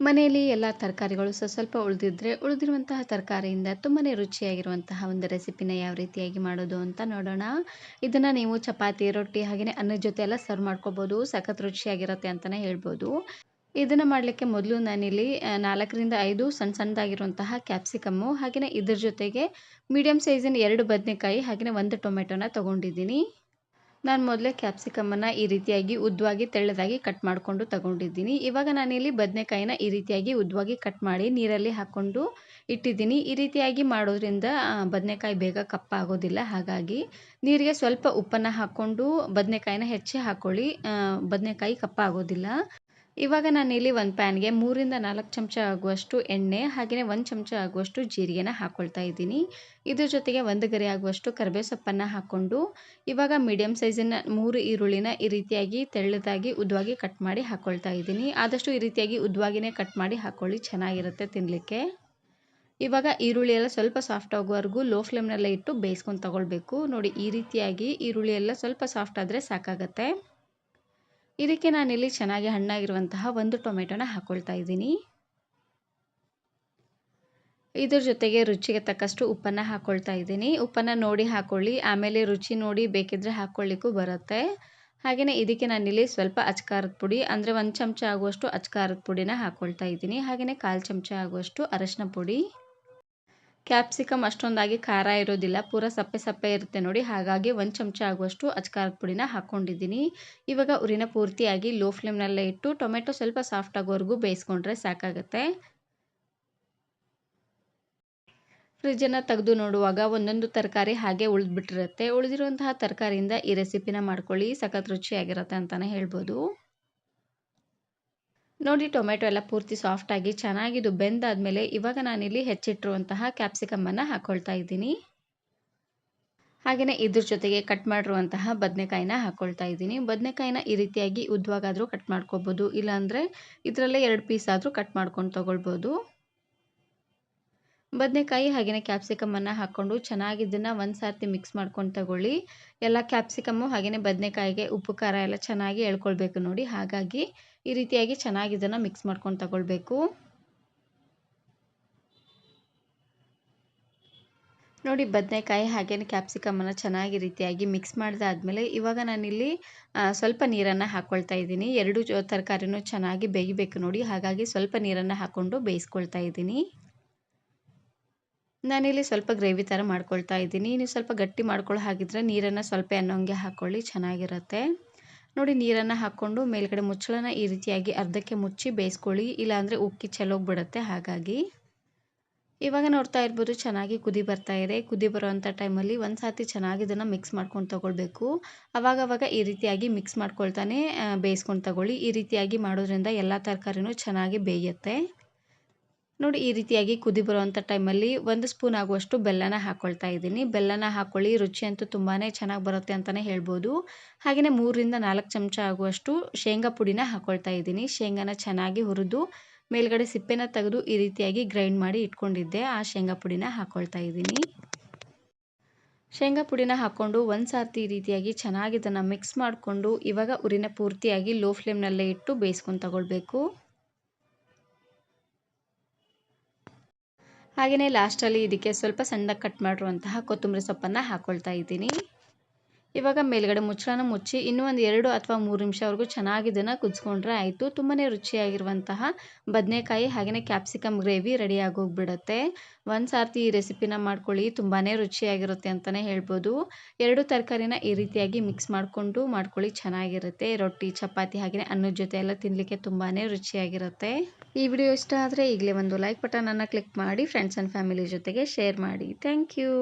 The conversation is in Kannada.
ಮನೆಯಲ್ಲಿ ಎಲ್ಲ ತರಕಾರಿಗಳು ಸ್ವಲ್ಪ ಉಳಿದಿದ್ರೆ ಉಳಿದಿರುವಂತಹ ತರಕಾರಿಯಿಂದ ತುಂಬಾ ರುಚಿಯಾಗಿರುವಂತಹ ಒಂದು ರೆಸಿಪಿನ ಯಾವ ರೀತಿಯಾಗಿ ಮಾಡೋದು ಅಂತ ನೋಡೋಣ. ಇದನ್ನು ನೀವು ಚಪಾತಿ, ರೊಟ್ಟಿ ಹಾಗೆಯೇ ಅನ್ನದ ಜೊತೆ ಎಲ್ಲ ಸರ್ವ್ ಮಾಡ್ಕೋಬೋದು. ಸಖತ್ ರುಚಿಯಾಗಿರುತ್ತೆ ಅಂತಲೇ ಹೇಳ್ಬೋದು. ಇದನ್ನು ಮಾಡಲಿಕ್ಕೆ ಮೊದಲು ನಾನಿಲ್ಲಿ 4ರಿಂದ 5 ಸಣ್ಣ ಸಣ್ಣದಾಗಿರುವಂತಹ ಕ್ಯಾಪ್ಸಿಕಮ್ಮು ಹಾಗೆಯೇ ಇದ್ರ ಜೊತೆಗೆ ಮೀಡಿಯಮ್ ಸೈಜಿನ 2 ಬದನೆಕಾಯಿ ಹಾಗೆಯೇ 1 ಟೊಮೆಟೊನ ತೊಗೊಂಡಿದ್ದೀನಿ. ನಾನು ಮೊದಲೇ ಕ್ಯಾಪ್ಸಿಕಮನ್ನು ಈ ರೀತಿಯಾಗಿ ಉದ್ದವಾಗಿ ತೆಳ್ಳದಾಗಿ ಕಟ್ ಮಾಡಿಕೊಂಡು ತಗೊಂಡಿದ್ದೀನಿ. ಇವಾಗ ನಾನಿಲ್ಲಿ ಬದನೆಕಾಯಿನ ಈ ರೀತಿಯಾಗಿ ಉದ್ದವಾಗಿ ಕಟ್ ಮಾಡಿ ನೀರಲ್ಲಿ ಹಾಕ್ಕೊಂಡು ಇಟ್ಟಿದ್ದೀನಿ. ಈ ರೀತಿಯಾಗಿ ಮಾಡೋದ್ರಿಂದ ಬದನೆಕಾಯಿ ಬೇಗ ಕಪ್ಪಾಗೋದಿಲ್ಲ. ಹಾಗಾಗಿ ನೀರಿಗೆ ಸ್ವಲ್ಪ ಉಪ್ಪನ್ನು ಹಾಕ್ಕೊಂಡು ಬದನೆಕಾಯಿನ ಹೆಚ್ಚಿ ಹಾಕ್ಕೊಳ್ಳಿ. ಬದನೆಕಾಯಿ ಕಪ್ಪಾಗೋದಿಲ್ಲ. ಇವಾಗ ನಾನಿಲ್ಲಿ ಒಂದು ಪ್ಯಾನ್ಗೆ 3ರಿಂದ 4 ಚಮಚ ಆಗುವಷ್ಟು ಎಣ್ಣೆ ಹಾಗೆಯೇ 1 ಚಮಚ ಆಗುವಷ್ಟು ಜೀರಿಗೆನ ಹಾಕ್ಕೊಳ್ತಾ ಇದ್ದೀನಿ. ಇದ್ರ ಜೊತೆಗೆ 1 ಗರಿ ಆಗುವಷ್ಟು ಕರಿಬೇವು ಸೊಪ್ಪನ್ನು ಹಾಕ್ಕೊಂಡು ಇವಾಗ ಮೀಡಿಯಮ್ ಸೈಜಿನ 3 ಈರುಳ್ಳಿನ ಈ ರೀತಿಯಾಗಿ ತೆಳ್ಳದಾಗಿ ಉದ್ದವಾಗಿ ಕಟ್ ಮಾಡಿ ಹಾಕ್ಕೊಳ್ತಾ ಇದ್ದೀನಿ. ಆದಷ್ಟು ಈ ರೀತಿಯಾಗಿ ಉದ್ದವಾಗಿಯೇ ಕಟ್ ಮಾಡಿ ಹಾಕ್ಕೊಳ್ಳಿ, ಚೆನ್ನಾಗಿರುತ್ತೆ ತಿನ್ನಲಿಕ್ಕೆ. ಇವಾಗ ಈರುಳ್ಳಿ ಎಲ್ಲ ಸ್ವಲ್ಪ ಸಾಫ್ಟ್ ಆಗುವವರೆಗೂ ಲೋ ಫ್ಲೇಮ್ನಲ್ಲೇ ಇಟ್ಟು ಬೇಯಿಸ್ಕೊಂಡು ತಗೊಳ್ಬೇಕು. ನೋಡಿ, ಈ ರೀತಿಯಾಗಿ ಈರುಳ್ಳಿ ಎಲ್ಲ ಸ್ವಲ್ಪ ಸಾಫ್ಟ್ ಆದರೆ ಸಾಕಾಗತ್ತೆ. ಇದಕ್ಕೆ ನಾನಿಲ್ಲಿ ಚೆನ್ನಾಗಿ ಹಣ್ಣಾಗಿರುವಂತಹ 1 ಟೊಮೆಟೊನ ಹಾಕ್ಕೊಳ್ತಾ ಇದ್ದೀನಿ. ಇದ್ರ ಜೊತೆಗೆ ರುಚಿಗೆ ತಕ್ಕಷ್ಟು ಉಪ್ಪನ್ನು ಹಾಕ್ಕೊಳ್ತಾ ಇದ್ದೀನಿ. ಉಪ್ಪನ್ನು ನೋಡಿ ಹಾಕ್ಕೊಳ್ಳಿ, ಆಮೇಲೆ ರುಚಿ ನೋಡಿ ಬೇಕಿದ್ರೆ ಹಾಕ್ಕೊಳ್ಳಿಕ್ಕೂ ಬರುತ್ತೆ. ಹಾಗೆಯೇ ಇದಕ್ಕೆ ನಾನಿಲ್ಲಿ ಸ್ವಲ್ಪ ಅಚ್ಕಾರದ ಪುಡಿ ಅಂದರೆ 1 ಚಮಚ ಆಗುವಷ್ಟು ಅಚ್ಕಾರದ ಪುಡಿನ ಹಾಕ್ಕೊಳ್ತಾ ಇದ್ದೀನಿ. ಹಾಗೆಯೇ 1/4 ಚಮಚ ಆಗುವಷ್ಟು ಅರಶಿನ ಪುಡಿ. ಕ್ಯಾಪ್ಸಿಕಮ್ ಅಷ್ಟೊಂದಾಗಿ ಖಾರ ಇರೋದಿಲ್ಲ, ಪೂರ ಸಪ್ಪೆ ಸಪ್ಪೆ ಇರುತ್ತೆ ನೋಡಿ. ಹಾಗಾಗಿ 1 ಚಮಚ ಆಗುವಷ್ಟು ಅಚ್ಕಾರದ ಪುಡಿನ ಹಾಕ್ಕೊಂಡಿದ್ದೀನಿ. ಇವಾಗ ಉರಿನ ಪೂರ್ತಿಯಾಗಿ ಲೋ ಫ್ಲೇಮ್ನಲ್ಲೇ ಇಟ್ಟು ಟೊಮೆಟೊ ಸ್ವಲ್ಪ ಸಾಫ್ಟ್ ಆಗೋವರೆಗೂ ಬೇಯಿಸ್ಕೊಂಡ್ರೆ ಸಾಕಾಗುತ್ತೆ. ಫ್ರಿಜ್ಜನ್ನು ತೆಗೆದು ನೋಡುವಾಗ ಒಂದೊಂದು ತರಕಾರಿ ಹಾಗೆ ಉಳಿದ್ಬಿಟ್ಟಿರುತ್ತೆ. ಉಳಿದಿರುವಂತಹ ತರಕಾರಿಯಿಂದ ಈ ರೆಸಿಪಿನ ಮಾಡ್ಕೊಳ್ಳಿ, ಸಖತ್ ರುಚಿಯಾಗಿರುತ್ತೆ ಅಂತಲೇ ಹೇಳ್ಬೋದು. ನೋಡಿ, ಟೊಮೆಟೊ ಎಲ್ಲ ಪೂರ್ತಿ ಸಾಫ್ಟಾಗಿ ಚೆನ್ನಾಗಿದು ಬೆಂದಾದಮೇಲೆ ಇವಾಗ ನಾನಿಲ್ಲಿ ಹೆಚ್ಚಿಟ್ಟಿರುವಂತಹ ಕ್ಯಾಪ್ಸಿಕಮ್ಮನ್ನು ಹಾಕ್ಕೊಳ್ತಾ ಇದ್ದೀನಿ. ಹಾಗೆಯೇ ಇದ್ರ ಜೊತೆಗೆ ಕಟ್ ಮಾಡಿರುವಂತಹ ಬದನೆಕಾಯಿನ ಹಾಕ್ಕೊಳ್ತಾ ಇದ್ದೀನಿ. ಬದನೆಕಾಯಿನ ಈ ರೀತಿಯಾಗಿ ಉದ್ದವಾಗಾದರೂ ಕಟ್ ಮಾಡ್ಕೋಬೋದು, ಇಲ್ಲಾಂದರೆ ಇದರಲ್ಲೇ 2 ಪೀಸ್ ಆದರೂ ಕಟ್ ಮಾಡ್ಕೊಂಡು ತೊಗೊಳ್ಬೋದು. ಬದನೆಕಾಯಿ ಹಾಗೆಯೇ ಕ್ಯಾಪ್ಸಿಕಮನ್ನು ಹಾಕ್ಕೊಂಡು ಚೆನ್ನಾಗಿ ಇದನ್ನು ಒಂದು ಸಾರ್ತಿ ಮಿಕ್ಸ್ ಮಾಡ್ಕೊಂಡು ತಗೊಳ್ಳಿ. ಎಲ್ಲ ಕ್ಯಾಪ್ಸಿಕಮ್ಮು ಹಾಗೆಯೇ ಬದನೆಕಾಯಿಗೆ ಉಪ್ಪು ಖಾರ ಎಲ್ಲ ಚೆನ್ನಾಗಿ ಎಳ್ಕೊಳ್ಬೇಕು ನೋಡಿ. ಹಾಗಾಗಿ ಈ ರೀತಿಯಾಗಿ ಚೆನ್ನಾಗಿ ಇದನ್ನು ಮಿಕ್ಸ್ ಮಾಡ್ಕೊಂಡು ತಗೊಳ್ಬೇಕು. ನೋಡಿ, ಬದನೆಕಾಯಿ ಹಾಗೆಯೇ ಕ್ಯಾಪ್ಸಿಕಮನ್ನು ಚೆನ್ನಾಗಿ ರೀತಿಯಾಗಿ ಮಿಕ್ಸ್ ಮಾಡಿದಾದ್ಮೇಲೆ ಇವಾಗ ನಾನಿಲ್ಲಿ ಸ್ವಲ್ಪ ನೀರನ್ನು ಹಾಕ್ಕೊಳ್ತಾ ಇದ್ದೀನಿ. 2 ತರಕಾರಿನೂ ಚೆನ್ನಾಗಿ ಬೇಯಬೇಕು ನೋಡಿ. ಹಾಗಾಗಿ ಸ್ವಲ್ಪ ನೀರನ್ನು ಹಾಕ್ಕೊಂಡು ಬೇಯಿಸ್ಕೊಳ್ತಾ ಇದ್ದೀನಿ. ನಾನಿಲ್ಲಿ ಸ್ವಲ್ಪ ಗ್ರೇವಿ ಥರ ಮಾಡ್ಕೊಳ್ತಾ ಇದ್ದೀನಿ. ನೀವು ಸ್ವಲ್ಪ ಗಟ್ಟಿ ಮಾಡ್ಕೊಳ್ಳೋ ಹಾಗಿದ್ರೆ ನೀರನ್ನು ಸ್ವಲ್ಪ ಅನ್ನೋಂಗೆ ಹಾಕ್ಕೊಳ್ಳಿ, ಚೆನ್ನಾಗಿರುತ್ತೆ. ನೋಡಿ, ನೀರನ್ನು ಹಾಕ್ಕೊಂಡು ಮೇಲ್ಗಡೆ ಮುಚ್ಚಳನ ಈ ರೀತಿಯಾಗಿ ಅರ್ಧಕ್ಕೆ ಮುಚ್ಚಿ ಬೇಯಿಸ್ಕೊಳ್ಳಿ, ಇಲ್ಲಾಂದರೆ ಉಕ್ಕಿ ಚೆಲ್ಲೋಗ್ಬಿಡುತ್ತೆ. ಹಾಗಾಗಿ ಇವಾಗ ನೋಡ್ತಾ ಇರ್ಬೋದು ಚೆನ್ನಾಗಿ ಕುದಿ ಬರ್ತಾ ಇದೆ. ಕುದಿ ಬರೋವಂಥ ಟೈಮಲ್ಲಿ ಒಂದು ಸಾತಿ ಚೆನ್ನಾಗಿ ಇದನ್ನು ಮಿಕ್ಸ್ ಮಾಡ್ಕೊಂಡು ತೊಗೊಳ್ಬೇಕು. ಅವಾಗವಾಗ ಈ ರೀತಿಯಾಗಿ ಮಿಕ್ಸ್ ಮಾಡ್ಕೊಳ್ತಾನೆ ಬೇಯಿಸ್ಕೊಂಡು ತಗೊಳ್ಳಿ. ಈ ರೀತಿಯಾಗಿ ಮಾಡೋದ್ರಿಂದ ಎಲ್ಲ ತರಕಾರಿನೂ ಚೆನ್ನಾಗಿ ಬೇಯುತ್ತೆ. ನೋಡಿ, ಈ ರೀತಿಯಾಗಿ ಕುದಿ ಬರುವಂಥ ಟೈಮಲ್ಲಿ 1 ಸ್ಪೂನ್ ಆಗುವಷ್ಟು ಬೆಲ್ಲನ ಹಾಕ್ಕೊಳ್ತಾ ಇದ್ದೀನಿ. ಬೆಲ್ಲನ ಹಾಕ್ಕೊಳ್ಳಿ, ರುಚಿ ಅಂತೂ ತುಂಬಾ ಚೆನ್ನಾಗಿ ಬರುತ್ತೆ ಅಂತಲೇ ಹೇಳ್ಬೋದು. ಹಾಗೆಯೇ 3ರಿಂದ 4 ಚಮಚ ಆಗುವಷ್ಟು ಶೇಂಗಾ ಪುಡಿನ ಹಾಕ್ಕೊಳ್ತಾ ಇದ್ದೀನಿ. ಶೇಂಗಾನ ಚೆನ್ನಾಗಿ ಹುರಿದು ಮೇಲ್ಗಡೆ ಸಿಪ್ಪೆನ ತೆಗೆದು ಈ ರೀತಿಯಾಗಿ ಗ್ರೈಂಡ್ ಮಾಡಿ ಇಟ್ಕೊಂಡಿದ್ದೆ. ಆ ಶೇಂಗಾ ಪುಡಿನ ಹಾಕ್ಕೊಳ್ತಾ ಇದ್ದೀನಿ. ಶೇಂಗಾ ಪುಡಿನ ಹಾಕ್ಕೊಂಡು ಒಂದು ಸಾರ್ತಿ ಈ ರೀತಿಯಾಗಿ ಚೆನ್ನಾಗಿ ಇದನ್ನು ಮಿಕ್ಸ್ ಮಾಡಿಕೊಂಡು ಇವಾಗ ಉರಿನ ಪೂರ್ತಿಯಾಗಿ ಲೋ ಫ್ಲೇಮ್ನಲ್ಲೇ ಇಟ್ಟು ಬೇಯಿಸ್ಕೊಂಡು ತಗೊಳ್ಬೇಕು. ಹಾಗೆಯೇ ಲಾಸ್ಟಲ್ಲಿ ಇದಕ್ಕೆ ಸ್ವಲ್ಪ ಸಣ್ಣದಾಗಿ ಕಟ್ ಮಾಡಿರುವಂತಹ ಕೊತ್ತಂಬರಿ ಸೊಪ್ಪನ್ನು ಹಾಕ್ಕೊಳ್ತಾ ಇದ್ದೀನಿ. ಇವಾಗ ಮೇಲ್ಗಡೆ ಮುಚ್ಚಳನ ಮುಚ್ಚಿ ಇನ್ನೂ ಒಂದು 2 ಅಥವಾ 3 ನಿಮಿಷವರೆಗೂ ಚೆನ್ನಾಗಿ ಇದನ್ನು ಕುದಿಸ್ಕೊಂಡ್ರೆ ಆಯಿತು. ತುಂಬಾ ರುಚಿಯಾಗಿರುವಂತಹ ಬದನೆಕಾಯಿ ಹಾಗೆಯೇ ಕ್ಯಾಪ್ಸಿಕಮ್ ಗ್ರೇವಿ ರೆಡಿ ಆಗೋಗ್ಬಿಡುತ್ತೆ. ಒಂದು ಸಾರ್ತಿ ಈ ರೆಸಿಪಿನ ಮಾಡ್ಕೊಳ್ಳಿ, ತುಂಬಾ ರುಚಿಯಾಗಿರುತ್ತೆ ಅಂತಲೇ ಹೇಳ್ಬೋದು. 2 ತರಕಾರಿನ ಈ ರೀತಿಯಾಗಿ ಮಿಕ್ಸ್ ಮಾಡ್ಕೊಳ್ಳಿ, ಚೆನ್ನಾಗಿರುತ್ತೆ. ರೊಟ್ಟಿ, ಚಪಾತಿ ಹಾಗೆಯೇ ಅನ್ನದ ಜೊತೆ ಎಲ್ಲ ತಿನ್ನಲಿಕ್ಕೆ ತುಂಬಾ ರುಚಿಯಾಗಿರುತ್ತೆ. ಈ ವಿಡಿಯೋ ಇಷ್ಟ ಆದರೆ ಈಗಲೇ ಒಂದು ಲೈಕ್ ಬಟನನ್ನು ಕ್ಲಿಕ್ ಮಾಡಿ ಫ್ರೆಂಡ್ಸ್ ಆ್ಯಂಡ್ ಫ್ಯಾಮಿಲಿ ಜೊತೆಗೆ ಶೇರ್ ಮಾಡಿ. Thank you.